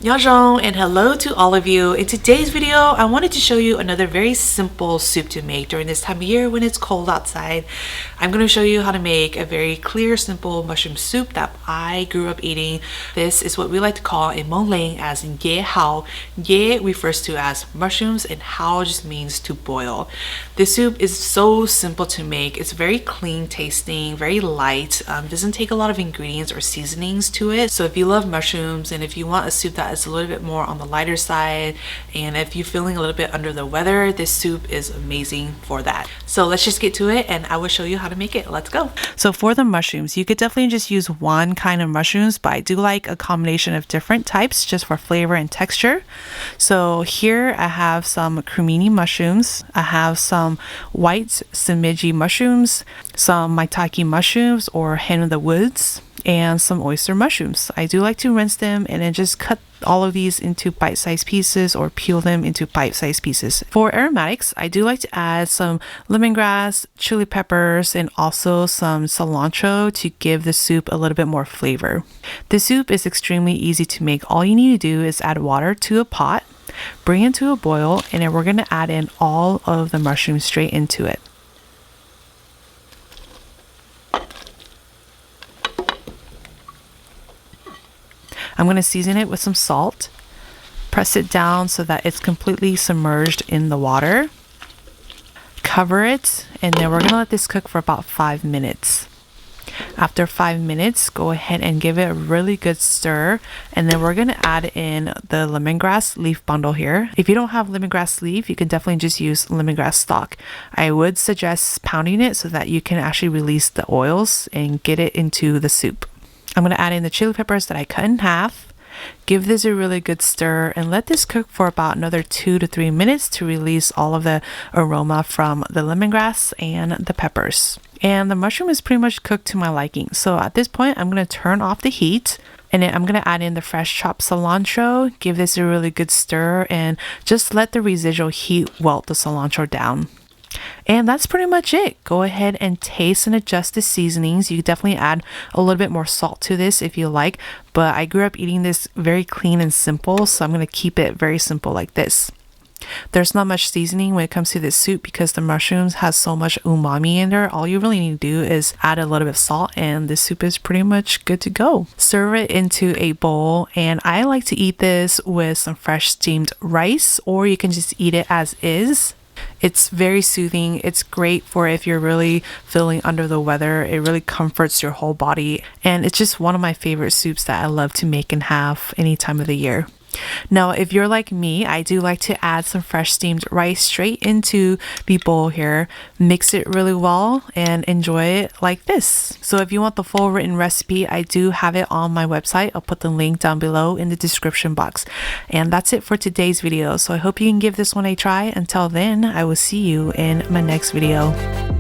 Nyojong and hello to all of you. In today's video, I wanted to show you another very simple soup to make during this time of year when it's cold outside. I'm going to show you how to make a very clear, simple mushroom soup that I grew up eating. This is what we like to call in Hmong lang as Nceb Hau. Ye refers to as mushrooms and Hau just means to boil. This soup is so simple to make. It's very clean tasting, very light. Doesn't take a lot of ingredients or seasonings to it. So if you love mushrooms and if you want a soup that is a little bit more on the lighter side, and if you're feeling a little bit under the weather, this soup is amazing for that. So let's just get to it and I will show you how to make it. Let's go. So for the mushrooms, you could definitely just use one kind of mushrooms, but I do like a combination of different types just for flavor and texture. So here I have some cremini mushrooms. I have some white simiji mushrooms, some maitake mushrooms or hen of the woods, and some oyster mushrooms. I do like to rinse them and then just cut all of these into bite-sized pieces or peel them into bite-sized pieces. For aromatics, I do like to add some lemongrass, chili peppers, and also some cilantro to give the soup a little bit more flavor. This soup is extremely easy to make. All you need to do is add water to a pot, bring it to a boil, and then we're going to add in all of the mushrooms straight into it. I'm going to season it with some salt, press it down so that it's completely submerged in the water, cover it, and then we're going to let this cook for about 5 minutes. After 5 minutes, go ahead and give it a really good stir, and then we're going to add in the lemongrass leaf bundle here. If you don't have lemongrass leaf, you can definitely just use lemongrass stalk. I would suggest pounding it so that you can actually release the oils and get it into the soup. I'm going to add in the chili peppers that I cut in half, give this a really good stir, and let this cook for about another 2 to 3 minutes to release all of the aroma from the lemongrass and the peppers. And the mushroom is pretty much cooked to my liking. So at this point, I'm going to turn off the heat, and then I'm going to add in the fresh chopped cilantro, give this a really good stir, and just let the residual heat wilt the cilantro down. And that's pretty much it. Go ahead and taste and adjust the seasonings. You definitely add a little bit more salt to this if you like, but I grew up eating this very clean and simple, so I'm going to keep it very simple like this. There's not much seasoning when it comes to this soup because the mushrooms has so much umami in there. All you really need to do is add a little bit of salt and this soup is pretty much good to go. Serve it into a bowl, and I like to eat this with some fresh steamed rice, or you can just eat it as is. It's very soothing. It's great for if you're really feeling under the weather. It really comforts your whole body, and it's just one of my favorite soups that I love to make and have any time of the year. Now, if you're like me, I do like to add some fresh steamed rice straight into the bowl here, mix it really well, and enjoy it like this. So if you want the full written recipe, I do have it on my website. I'll put the link down below in the description box. And that's it for today's video. So I hope you can give this one a try. Until then, I will see you in my next video.